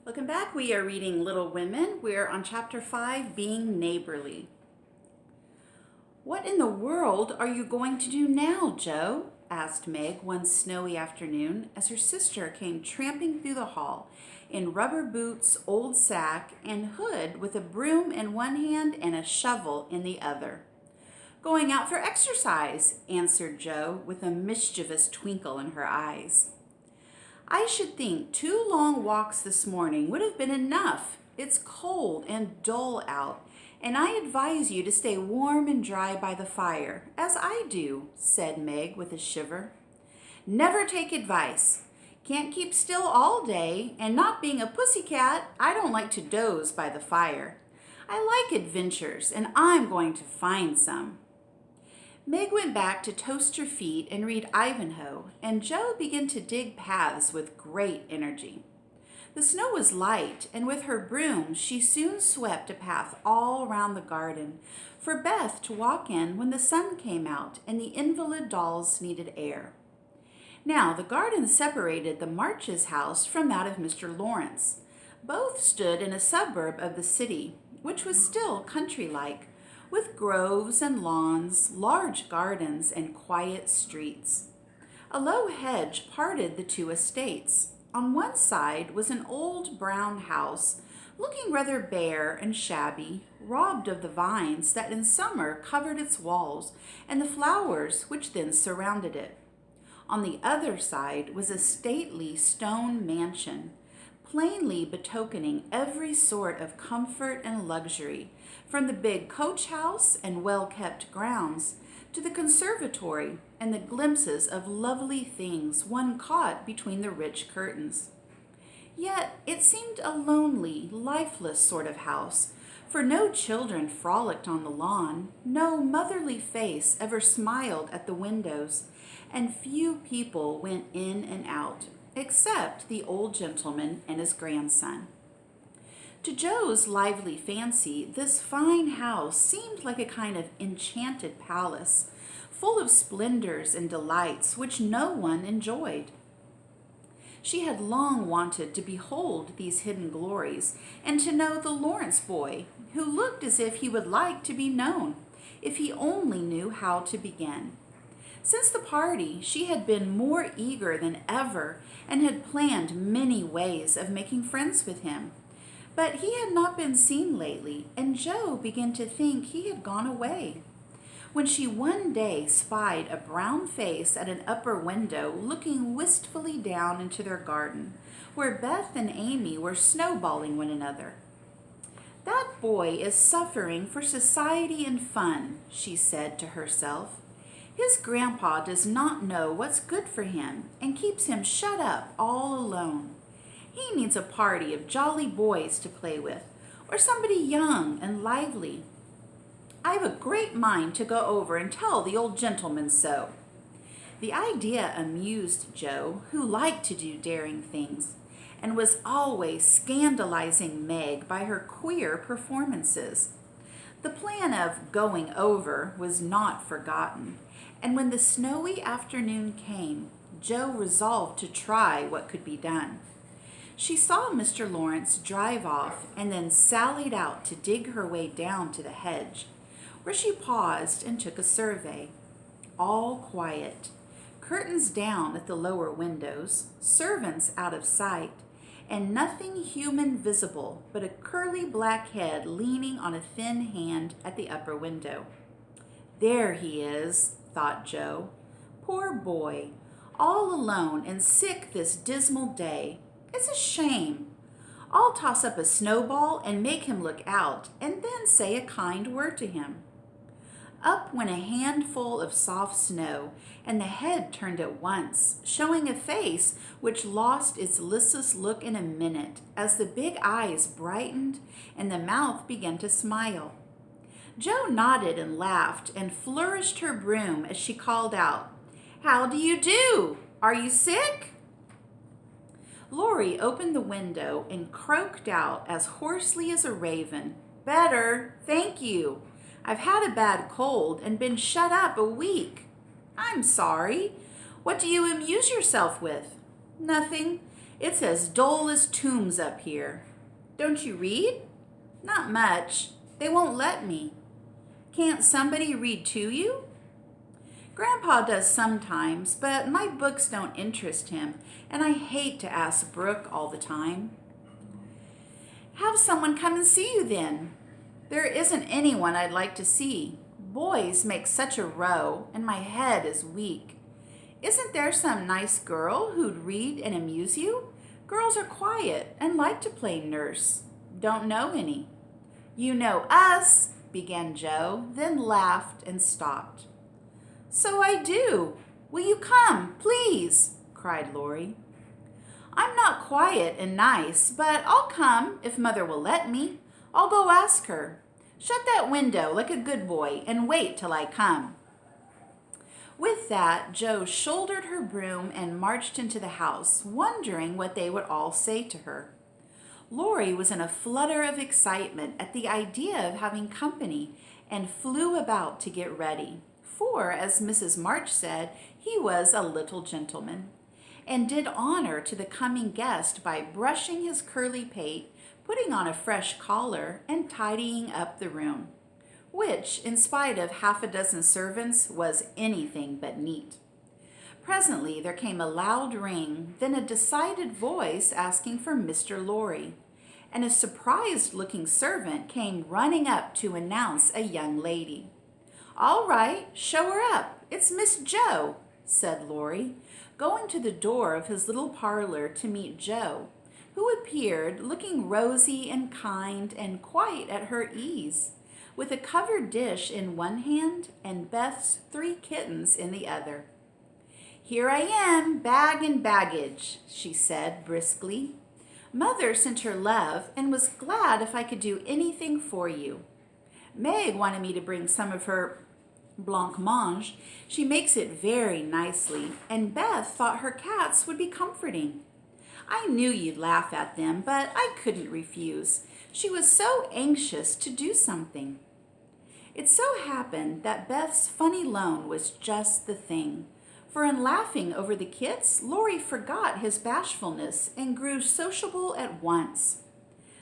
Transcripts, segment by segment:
Welcome back. We are reading Little Women. We're on chapter 5, Being Neighborly. "What in the world are you going to do now, Joe?" asked Meg one snowy afternoon as her sister came tramping through the hall in rubber boots, old sack, and hood with a broom in one hand and a shovel in the other. "Going out for exercise," answered Joe with a mischievous twinkle in her eyes. "I should think 2 long walks this morning would have been enough. It's cold and dull out, and I advise you to stay warm and dry by the fire, as I do," said Meg with a shiver. "Never take advice. Can't keep still all day, and not being a pussycat, I don't like to doze by the fire. I like adventures, and I'm going to find some." Meg went back to toast her feet and read Ivanhoe, and Joe began to dig paths with great energy. The snow was light, and with her broom she soon swept a path all round the garden for Beth to walk in when the sun came out and the invalid dolls needed air. Now the garden separated the Marches' house from that of Mr. Lawrence. Both stood in a suburb of the city, which was still country-like, with groves and lawns, large gardens, and quiet streets. A low hedge parted the two estates. On one side was an old brown house, looking rather bare and shabby, robbed of the vines that in summer covered its walls and the flowers which then surrounded it. On the other side was a stately stone mansion, plainly betokening every sort of comfort and luxury, from the big coach house and well-kept grounds to the conservatory and the glimpses of lovely things one caught between the rich curtains. Yet it seemed a lonely, lifeless sort of house, for no children frolicked on the lawn, no motherly face ever smiled at the windows, and few people went in and out, except the old gentleman and his grandson. To Joe's lively fancy, this fine house seemed like a kind of enchanted palace, full of splendors and delights which no one enjoyed. She had long wanted to behold these hidden glories and to know the Lawrence boy, who looked as if he would like to be known, if he only knew how to begin. Since the party, she had been more eager than ever and had planned many ways of making friends with him. But he had not been seen lately, and Joe began to think he had gone away. When she one day spied a brown face at an upper window looking wistfully down into their garden, where Beth and Amy were snowballing one another. "That boy is suffering for society and fun," she said to herself. "His grandpa does not know what's good for him and keeps him shut up all alone. He needs a party of jolly boys to play with, or somebody young and lively. I've a great mind to go over and tell the old gentleman so." The idea amused Joe, who liked to do daring things, and was always scandalizing Meg by her queer performances. The plan of going over was not forgotten, and when the snowy afternoon came, Joe resolved to try what could be done. She saw Mr. Lawrence drive off and then sallied out to dig her way down to the hedge, where she paused and took a survey. All quiet, curtains down at the lower windows, servants out of sight, and nothing human visible but a curly black head leaning on a thin hand at the upper window. "There he is," thought Joe. "Poor boy, all alone and sick this dismal day. It's a shame. I'll toss up a snowball and make him look out, and then say a kind word to him." Up went a handful of soft snow, and the head turned at once, showing a face which lost its listless look in a minute as the big eyes brightened and the mouth began to smile. Joe nodded and laughed and flourished her broom as she called out, "How do you do? Are you sick?" Laurie opened the window and croaked out as hoarsely as a raven, "Better, thank you. I've had a bad cold and been shut up a week." "I'm sorry. What do you amuse yourself with?" "Nothing. It's as dull as tombs up here. Don't you read? Not much. They won't let me. Can't somebody read to you? Grandpa does sometimes, but my books don't interest him, and I hate to ask Brooke all the time. Have someone come and see you then. There isn't anyone I'd like to see. Boys make such a row, and my head is weak. Isn't there some nice girl who'd read and amuse you? Girls are quiet and like to play nurse. Don't know any. You know us, began Joe, then laughed and stopped. So I do. Will you come, please? Cried Laurie. I'm not quiet and nice, but I'll come if Mother will let me. I'll go ask her. Shut that window like a good boy and wait till I come. With that, Joe shouldered her broom and marched into the house, wondering what they would all say to her. Laurie was in a flutter of excitement at the idea of having company and flew about to get ready, for, as Mrs. March said, he was a little gentleman, and did honor to the coming guest by brushing his curly pate, putting on a fresh collar, and tidying up the room, which, in spite of half a dozen servants, was anything but neat. Presently there came a loud ring, then a decided voice asking for Mr. Laurie, and a surprised-looking servant came running up to announce a young lady. All right, show her up. It's Miss Joe, said Laurie, going to the door of his little parlor to meet Joe, who appeared looking rosy and kind and quite at her ease, with a covered dish in one hand and Beth's 3 kittens in the other. Here I am, bag and baggage, she said briskly. Mother sent her love and was glad if I could do anything for you. Meg wanted me to bring some of her blancmange. She makes it very nicely, and Beth thought her cats would be comforting. I knew you'd laugh at them, but I couldn't refuse. She was so anxious to do something. It so happened that Beth's funny loan was just the thing, for in laughing over the kits, Laurie forgot his bashfulness and grew sociable at once.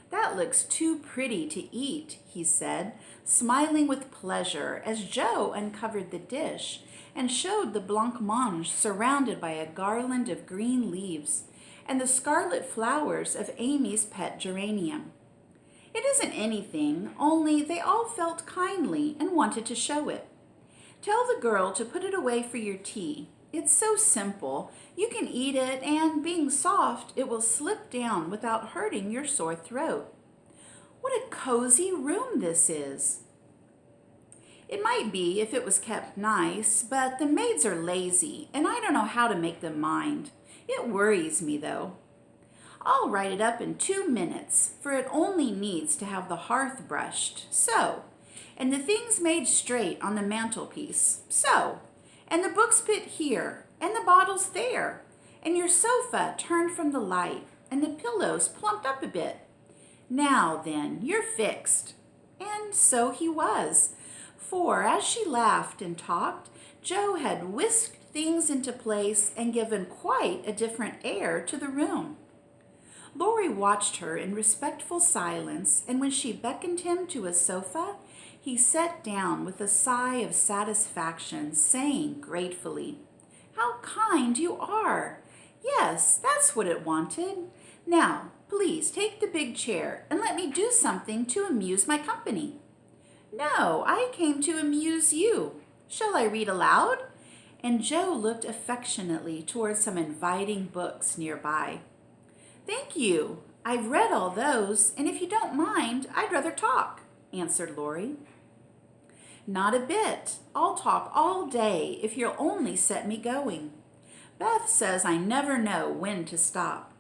That looks too pretty to eat, he said, smiling with pleasure as Joe uncovered the dish and showed the blancmange surrounded by a garland of green leaves and the scarlet flowers of Amy's pet geranium. It isn't anything, only they all felt kindly and wanted to show it. Tell the girl to put it away for your tea. It's so simple. You can eat it, and being soft, it will slip down without hurting your sore throat. What a cozy room this is. It might be if it was kept nice, but the maids are lazy, and I don't know how to make them mind. It worries me, though. I'll write it up in 2 minutes, for it only needs to have the hearth brushed, so, and the things made straight on the mantelpiece, so, and the books put here, and the bottles there, and your sofa turned from the light, and the pillows plumped up a bit. Now then, you're fixed. And so he was, for as she laughed and talked, Joe had whisked things into place and given quite a different air to the room. Laurie watched her in respectful silence, and when she beckoned him to a sofa, he sat down with a sigh of satisfaction, saying gratefully, "How kind you are! Yes, that's what it wanted. Now, please take the big chair and let me do something to amuse my company." "No, I came to amuse you. Shall I read aloud?" And Joe looked affectionately toward some inviting books nearby. "Thank you. I've read all those, and if you don't mind, I'd rather talk," answered Laurie. "Not a bit. I'll talk all day if you'll only set me going. Beth says I never know when to stop."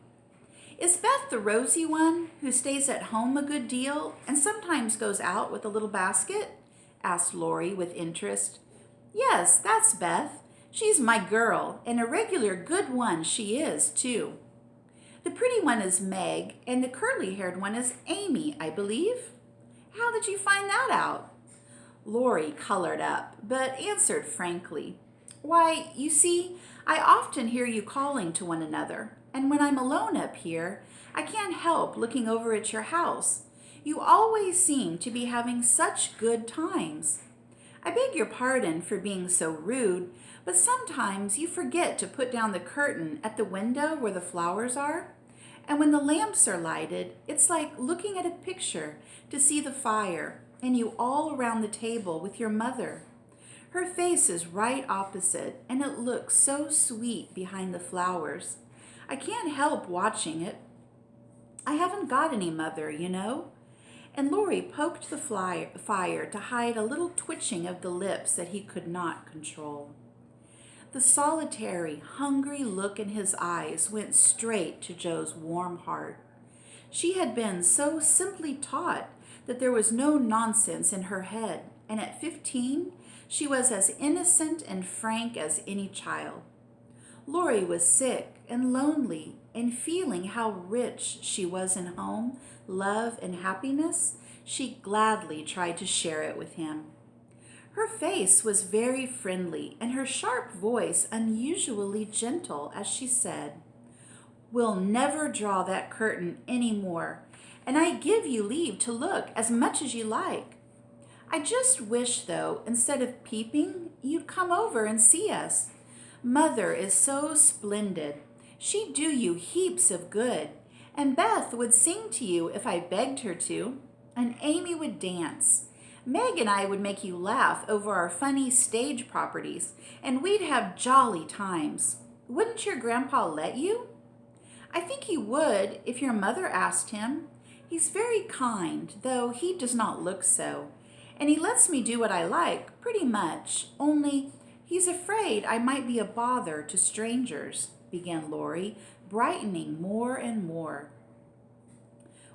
"Is Beth the rosy one who stays at home a good deal and sometimes goes out with a little basket?" asked Laurie with interest. "Yes, that's Beth. She's my girl, and a regular good one she is, too. The pretty one is Meg, and the curly-haired one is Amy, I believe. How did you find that out?" Laurie colored up, but answered frankly, "Why, you see, I often hear you calling to one another, and when I'm alone up here, I can't help looking over at your house. You always seem to be having such good times. I beg your pardon for being so rude, but sometimes you forget to put down the curtain at the window where the flowers are. And when the lamps are lighted, it's like looking at a picture to see the fire and you all around the table with your mother. Her face is right opposite, and it looks so sweet behind the flowers. I can't help watching it. I haven't got any mother, you know. And Laurie poked the fire to hide a little twitching of the lips that he could not control. The solitary, hungry look in his eyes went straight to Joe's warm heart. She had been so simply taught that there was no nonsense in her head, and at 15, she was as innocent and frank as any child. Laurie was sick and lonely, and feeling how rich she was in home, love, and happiness, she gladly tried to share it with him. Her face was very friendly, and her sharp voice unusually gentle as she said, "We'll never draw that curtain any more, and I give you leave to look as much as you like. I just wish, though, instead of peeping, you'd come over and see us. Mother is so splendid. She'd do you heaps of good, and Beth would sing to you if I begged her to, and Amy would dance. Meg and I would make you laugh over our funny stage properties, and we'd have jolly times. Wouldn't your grandpa let you?" "I think he would if your mother asked him. He's very kind, though he does not look so, and he lets me do what I like, pretty much, only he's afraid I might be a bother to strangers," began Laurie, brightening more and more.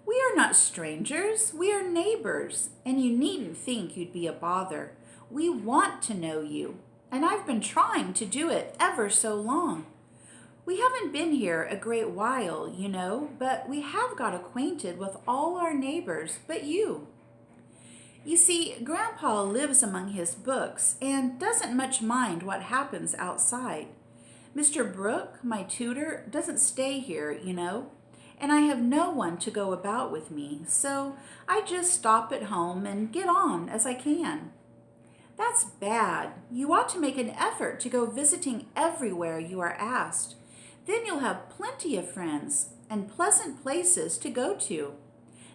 "We are not strangers, we are neighbors, and you needn't think you'd be a bother. We want to know you, and I've been trying to do it ever so long. We haven't been here a great while, you know, but we have got acquainted with all our neighbors but you. You see, Grandpa lives among his books and doesn't much mind what happens outside. Mr. Brooke, my tutor, doesn't stay here, you know, and I have no one to go about with me, so I just stop at home and get on as I can." "That's bad. You ought to make an effort to go visiting everywhere you are asked. Then you'll have plenty of friends and pleasant places to go to.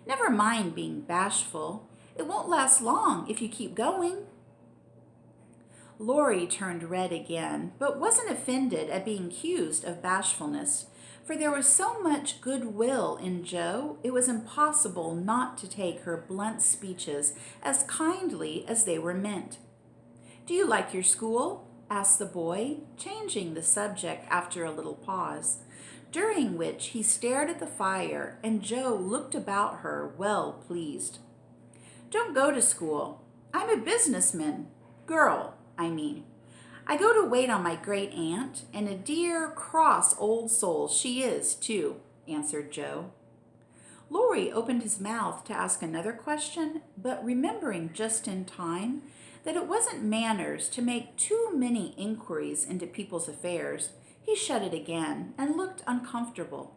Never mind being bashful. It won't last long if you keep going." Laurie turned red again, but wasn't offended at being accused of bashfulness, for there was so much goodwill in Joe, it was impossible not to take her blunt speeches as kindly as they were meant. "Do you like your school?" asked the boy, changing the subject after a little pause, during which he stared at the fire and Joe looked about her well pleased. "Don't go to school. I'm a businessman. I mean. I go to wait on my great aunt, and a dear, cross old soul she is, too," answered Joe. Laurie opened his mouth to ask another question, but remembering just in time that it wasn't manners to make too many inquiries into people's affairs, he shut it again and looked uncomfortable.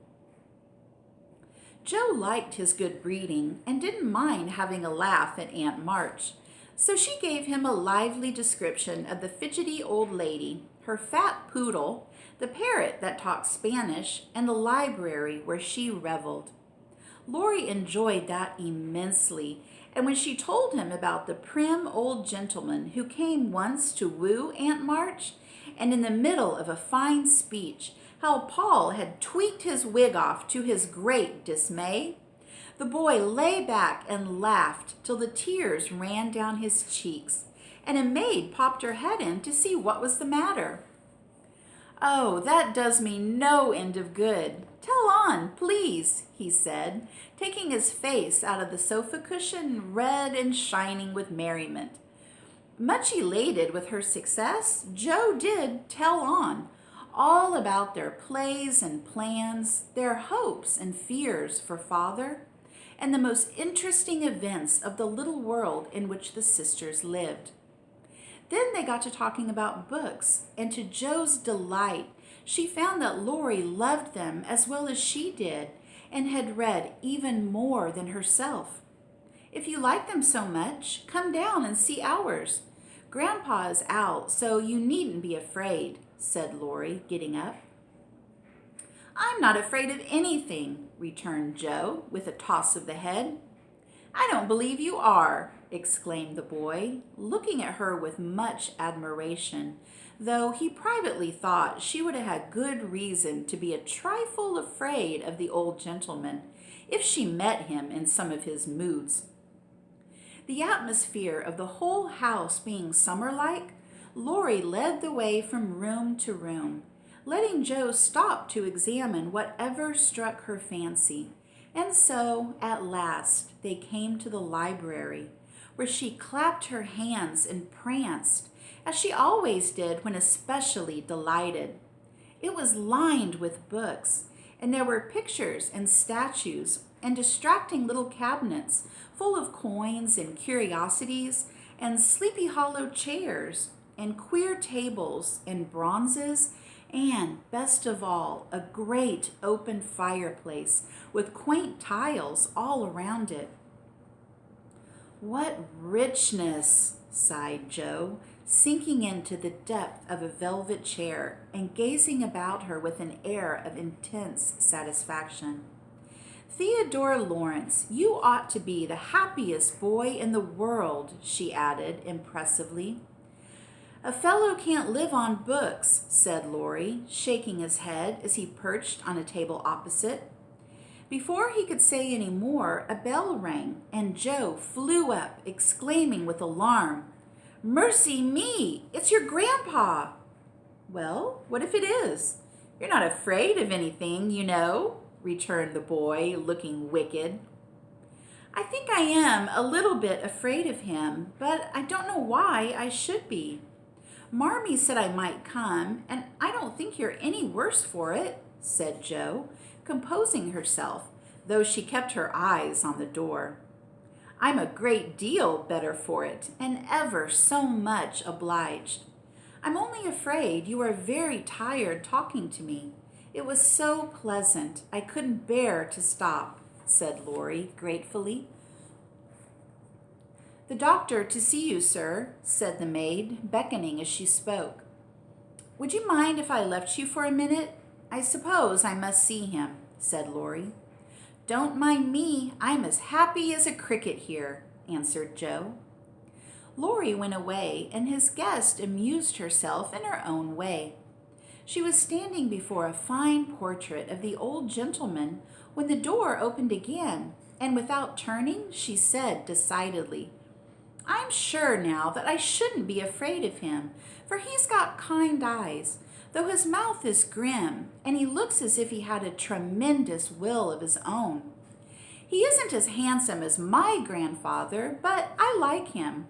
Joe liked his good breeding and didn't mind having a laugh at Aunt March, so she gave him a lively description of the fidgety old lady, her fat poodle, the parrot that talked Spanish, and the library where she reveled. Laurie enjoyed that immensely, and when she told him about the prim old gentleman who came once to woo Aunt March, and in the middle of a fine speech, how Paul had tweaked his wig off to his great dismay, the boy lay back and laughed till the tears ran down his cheeks, and a maid popped her head in to see what was the matter. "Oh, that does me no end of good. Tell on, please," he said, taking his face out of the sofa cushion, red and shining with merriment. Much elated with her success, Joe did tell on, all about their plays and plans, their hopes and fears for father, and the most interesting events of the little world in which the sisters lived. Then they got to talking about books, and to Joe's delight, She found that Laurie loved them as well as she did and had read even more than herself. "If you like them so much, come down and see ours. Grandpa is out, so you needn't be afraid," said Laurie, getting up. "I'm not afraid of anything," returned Joe, with a toss of the head. "I don't believe you are," exclaimed the boy, looking at her with much admiration, though he privately thought she would have had good reason to be a trifle afraid of the old gentleman if she met him in some of his moods. The atmosphere of the whole house being summer-like, Laurie led the way from room to room, letting Joe stop to examine whatever struck her fancy. And so, at last, they came to the library, where she clapped her hands and pranced, as she always did when especially delighted. It was lined with books, and there were pictures and statues and distracting little cabinets full of coins and curiosities and Sleepy Hollow chairs and queer tables and bronzes and, best of all, a great open fireplace with quaint tiles all around it. "What richness!" sighed Joe, sinking into the depth of a velvet chair and gazing about her with an air of intense satisfaction. "Theodore Lawrence, you ought to be the happiest boy in the world," she added impressively. "A fellow can't live on books," said Laurie, shaking his head as he perched on a table opposite. Before he could say any more, a bell rang, and Joe flew up, exclaiming with alarm, "Mercy me! It's your grandpa!" "Well, what if it is? You're not afraid of anything, you know," returned the boy, looking wicked. "I think I am a little bit afraid of him, but I don't know why I should be. Marmee said I might come, and I don't think you're any worse for it," said Joe, composing herself, though she kept her eyes on the door. "I'm a great deal better for it, and ever so much obliged. I'm only afraid you are very tired talking to me. It was so pleasant, I couldn't bear to stop," said Laurie gratefully. "The doctor to see you, sir," said the maid, beckoning as she spoke. "Would you mind if I left you for a minute? I suppose I must see him," said Laurie. "Don't mind me. I'm as happy as a cricket here," answered Joe. Laurie went away, and his guest amused herself in her own way. She was standing before a fine portrait of the old gentleman when the door opened again, and without turning, she said decidedly, "I'm sure now that I shouldn't be afraid of him, for he's got kind eyes, though his mouth is grim, and he looks as if he had a tremendous will of his own. He isn't as handsome as my grandfather, but I like him."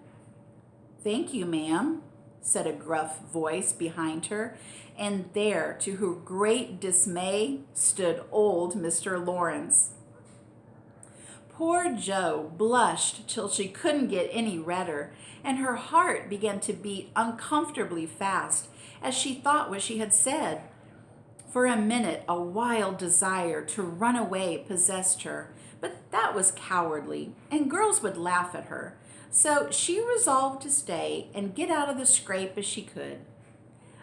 "Thank you, ma'am," said a gruff voice behind her, and there, to her great dismay, stood old Mr. Lawrence. Poor Joe blushed till she couldn't get any redder, and her heart began to beat uncomfortably fast as she thought what she had said. For a minute, a wild desire to run away possessed her, but that was cowardly, and girls would laugh at her, so she resolved to stay and get out of the scrape as she could.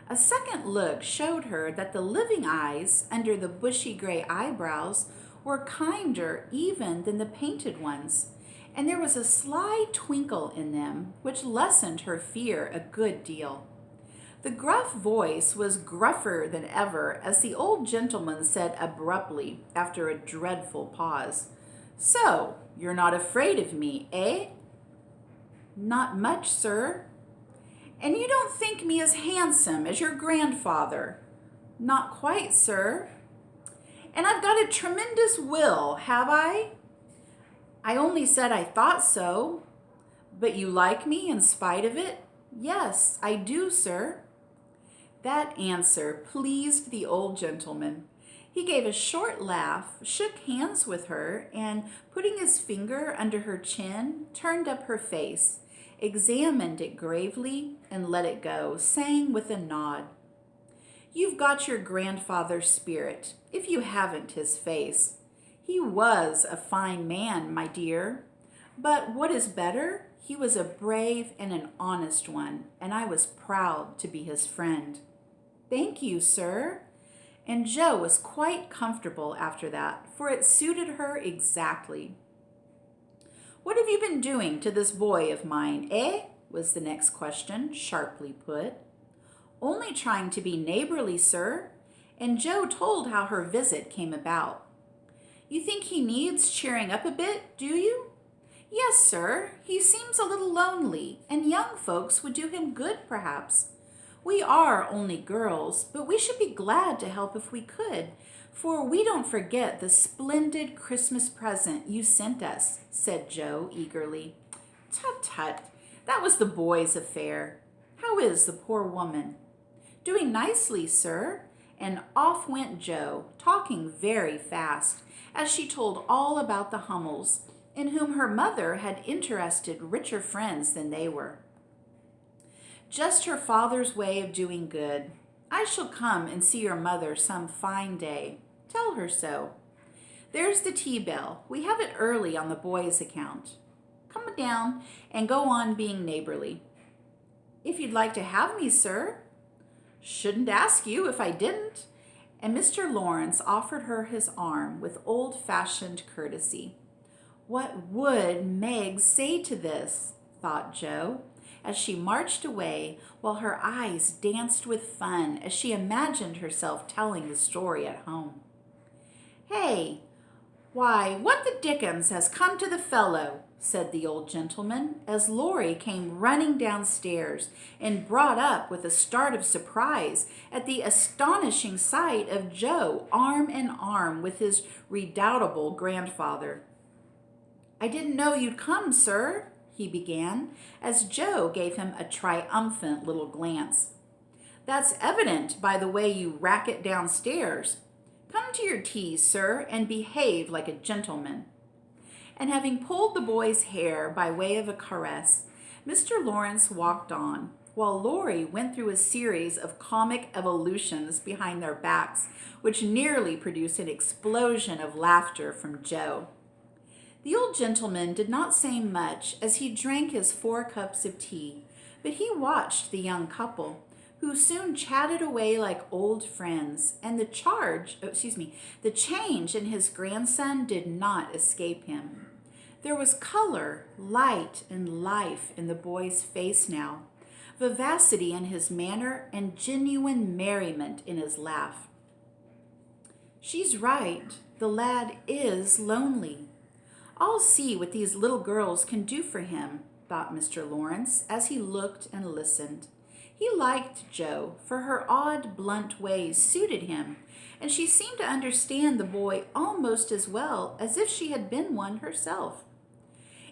A second look showed her that the living eyes under the bushy gray eyebrows were kinder even than the painted ones, and there was a sly twinkle in them which lessened her fear a good deal. The gruff voice was gruffer than ever as the old gentleman said abruptly, after a dreadful pause, "So, you're not afraid of me, eh?" "Not much, sir." "And you don't think me as handsome as your grandfather?" "Not quite, sir." "And I've got a tremendous will, have I?" "I only said I thought so." "But you like me in spite of it?" "Yes, I do, sir." That answer pleased the old gentleman. He gave a short laugh, shook hands with her, and, putting his finger under her chin, turned up her face, examined it gravely, and let it go, saying with a nod, You've got your grandfather's spirit, if you haven't his face. He was a fine man, my dear. But what is better, he was a brave and an honest one, and I was proud to be his friend. Thank you, sir. And Jo was quite comfortable after that, for it suited her exactly. What have you been doing to this boy of mine, eh? Was the next question, sharply put. Only trying to be neighborly, sir. And Jo told how her visit came about. You think he needs cheering up a bit, do you? Yes, sir. He seems a little lonely, and young folks would do him good, perhaps. We are only girls, but we should be glad to help if we could, for we don't forget the splendid Christmas present you sent us, said Jo eagerly. Tut, tut, that was the boy's affair. How is the poor woman? Doing nicely, sir. And off went Jo, talking very fast, as she told all about the Hummels, in whom her mother had interested richer friends than they were. Just her father's way of doing good. I shall come and see your mother some fine day. Tell her so. There's the tea bell. We have it early on the boy's account. Come down and go on being neighborly. If you'd like to have me, sir. Shouldn't ask you if I didn't. And Mr. Lawrence offered her his arm with old-fashioned courtesy. What would Meg say to this? Thought Jo, as she marched away while her eyes danced with fun as she imagined herself telling the story at home. Hey, why, what the dickens has come to the fellow? Said the old gentleman, as Laurie came running downstairs and brought up with a start of surprise at the astonishing sight of Jo arm in arm with his redoubtable grandfather. I didn't know you'd come, sir, he began, as Jo gave him a triumphant little glance. That's evident by the way you racket downstairs. Come to your tea, sir, and behave like a gentleman. And having pulled the boy's hair by way of a caress, Mr. Lawrence walked on, while Laurie went through a series of comic evolutions behind their backs, which nearly produced an explosion of laughter from Jo. The old gentleman did not say much as he drank his 4 cups of tea, but he watched the young couple, who soon chatted away like old friends, and the change in his grandson did not escape him. There was color, light, and life in the boy's face now, vivacity in his manner, and genuine merriment in his laugh. She's right, the lad is lonely. I'll see what these little girls can do for him, thought Mr. Lawrence as he looked and listened. He liked Jo, for her odd, blunt ways suited him, and she seemed to understand the boy almost as well as if she had been one herself.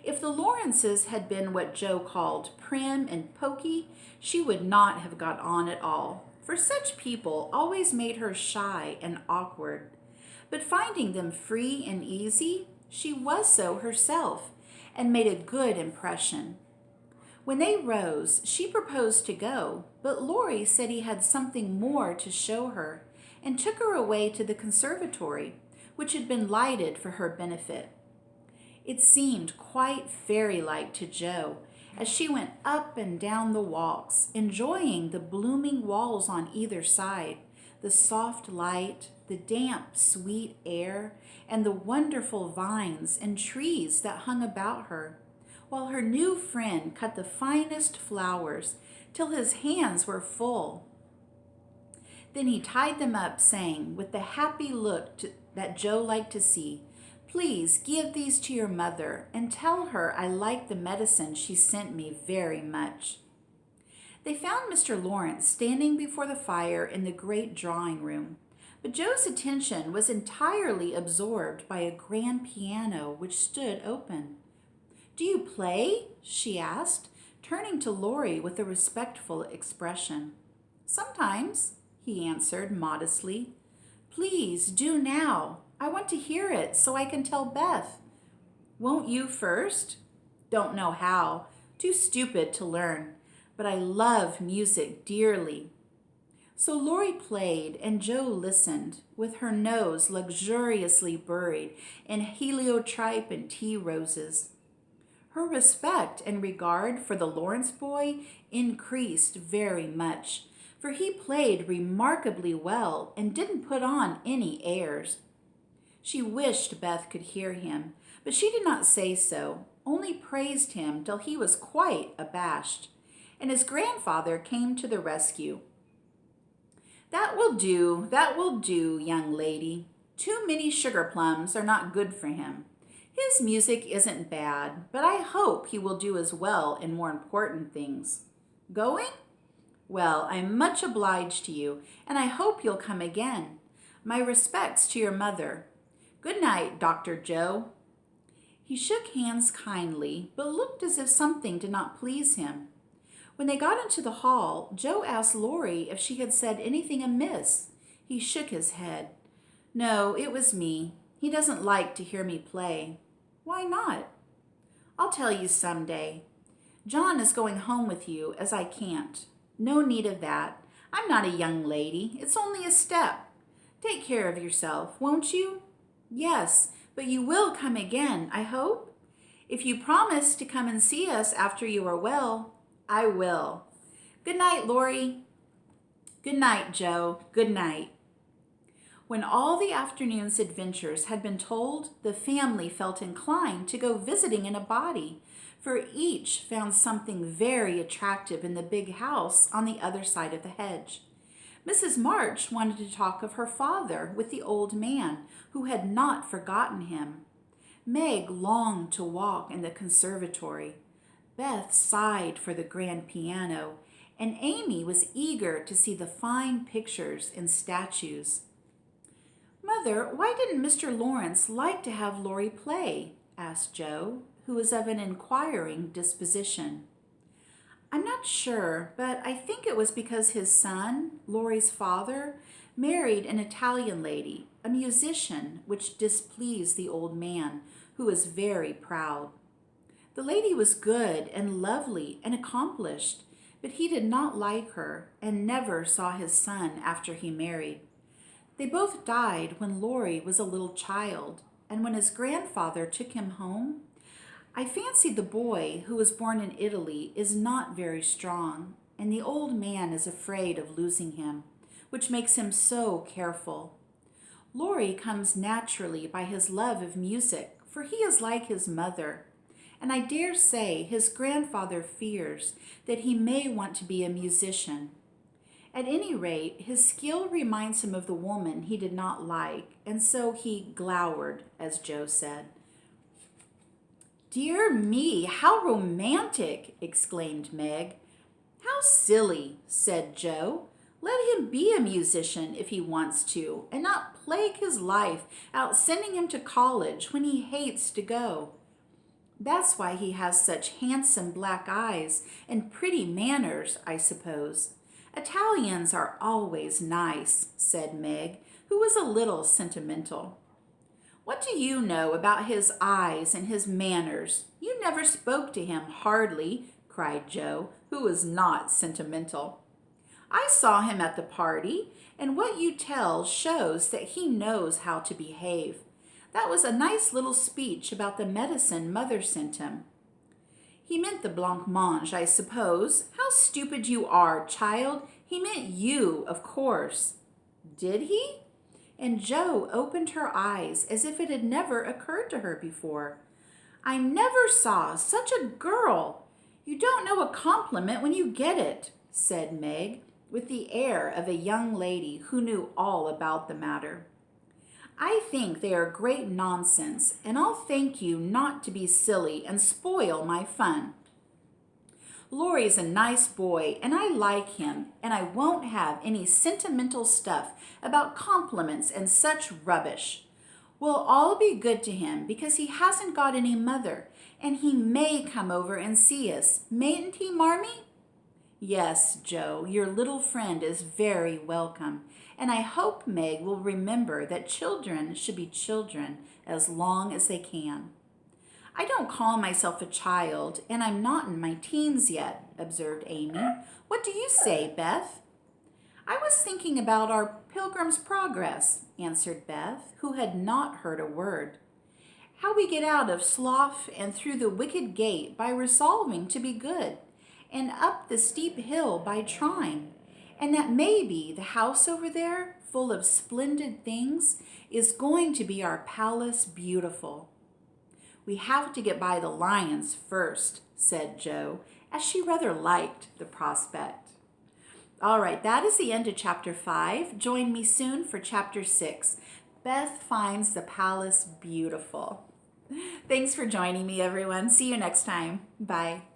If the Lawrences had been what Jo called prim and poky, she would not have got on at all, for such people always made her shy and awkward. But finding them free and easy, she was so herself, and made a good impression. When they rose, she proposed to go, but Laurie said he had something more to show her, and took her away to the conservatory, which had been lighted for her benefit. It seemed quite fairy-like to Jo as she went up and down the walks, enjoying the blooming walls on either side, the soft light, the damp, sweet air, and the wonderful vines and trees that hung about her, while her new friend cut the finest flowers till his hands were full. Then he tied them up, saying, with the happy look that Jo liked to see, "Please give these to your mother, and tell her I like the medicine she sent me very much." They found Mr. Lawrence standing before the fire in the great drawing room, but Jo's attention was entirely absorbed by a grand piano which stood open. "Do you play?" she asked, turning to Laurie with a respectful expression. "Sometimes," he answered modestly. "Please do now. I want to hear it so I can tell Beth." "Won't you first?" "Don't know how. Too stupid to learn. But I love music dearly." So Laurie played and Joe listened, with her nose luxuriously buried in heliotrope and tea roses. Her respect and regard for the Lawrence boy increased very much, for he played remarkably well and didn't put on any airs. She wished Beth could hear him, but she did not say so, only praised him till he was quite abashed, and his grandfather came to the rescue. That will do, young lady. Too many sugar plums are not good for him. His music isn't bad, but I hope he will do as well in more important things. Going? Well, I'm much obliged to you, and I hope you'll come again. My respects to your mother. Good night, Dr. Joe. He shook hands kindly, but looked as if something did not please him. When they got into the hall, Joe asked Laurie if she had said anything amiss. He shook his head. No, it was me. He doesn't like to hear me play. Why not? I'll tell you some day. John is going home with you, as I can't. No need of that. I'm not a young lady. It's only a step. Take care of yourself, won't you? Yes, but you will come again, I hope? If you promise to come and see us after you are well, I will. Good night, Laurie. Good night, Joe. Good night. When all the afternoon's adventures had been told, the family felt inclined to go visiting in a body, for each found something very attractive in the big house on the other side of the hedge. Mrs. March wanted to talk of her father with the old man, who had not forgotten him. Meg longed to walk in the conservatory. Beth sighed for the grand piano, and Amy was eager to see the fine pictures and statues. Mother, why didn't Mr. Lawrence like to have Laurie play? Asked Joe, who was of an inquiring disposition. I'm not sure, but I think it was because his son, Laurie's father, married an Italian lady, a musician, which displeased the old man, who was very proud. The lady was good and lovely and accomplished, but he did not like her and never saw his son after he married. They both died when Laurie was a little child, and when his grandfather took him home, I fancy the boy, who was born in Italy, is not very strong, and the old man is afraid of losing him, which makes him so careful. Laurie comes naturally by his love of music, for he is like his mother, and I dare say his grandfather fears that he may want to be a musician. At any rate, his skill reminds him of the woman he did not like, and so he glowered, as Joe said. Dear me, how romantic, exclaimed Meg. How silly, said Joe. Let him be a musician if he wants to, and not plague his life out sending him to college when he hates to go. That's why he has such handsome black eyes and pretty manners, I suppose. Italians are always nice, said Meg, who was a little sentimental. What do you know about his eyes and his manners? You never spoke to him, hardly, cried Joe, who was not sentimental. I saw him at the party, and what you tell shows that he knows how to behave. That was a nice little speech about the medicine Mother sent him. He meant the blancmange, I suppose. How stupid you are, child. He meant you, of course. Did he? And Joe opened her eyes as if it had never occurred to her before. I never saw such a girl. You don't know a compliment when you get it, said Meg, with the air of a young lady who knew all about the matter. I think they are great nonsense, and I'll thank you not to be silly and spoil my fun. Laurie's a nice boy, and I like him, and I won't have any sentimental stuff about compliments and such rubbish. We'll all be good to him because he hasn't got any mother, and he may come over and see us, mayn't he, Marmee? Yes, Joe, your little friend is very welcome, and I hope Meg will remember that children should be children as long as they can. I don't call myself a child, and I'm not in my teens yet, observed Amy. What do you say, Beth? I was thinking about our Pilgrim's Progress, answered Beth, who had not heard a word. How we get out of sloth and through the wicket gate by resolving to be good, and up the steep hill by trying, and that maybe the house over there, full of splendid things, is going to be our palace beautiful. We have to get by the lions first, said Jo, as she rather liked the prospect. All right, that is the end of chapter 5. Join me soon for chapter 6. Beth finds the palace beautiful. Thanks for joining me, everyone. See you next time. Bye.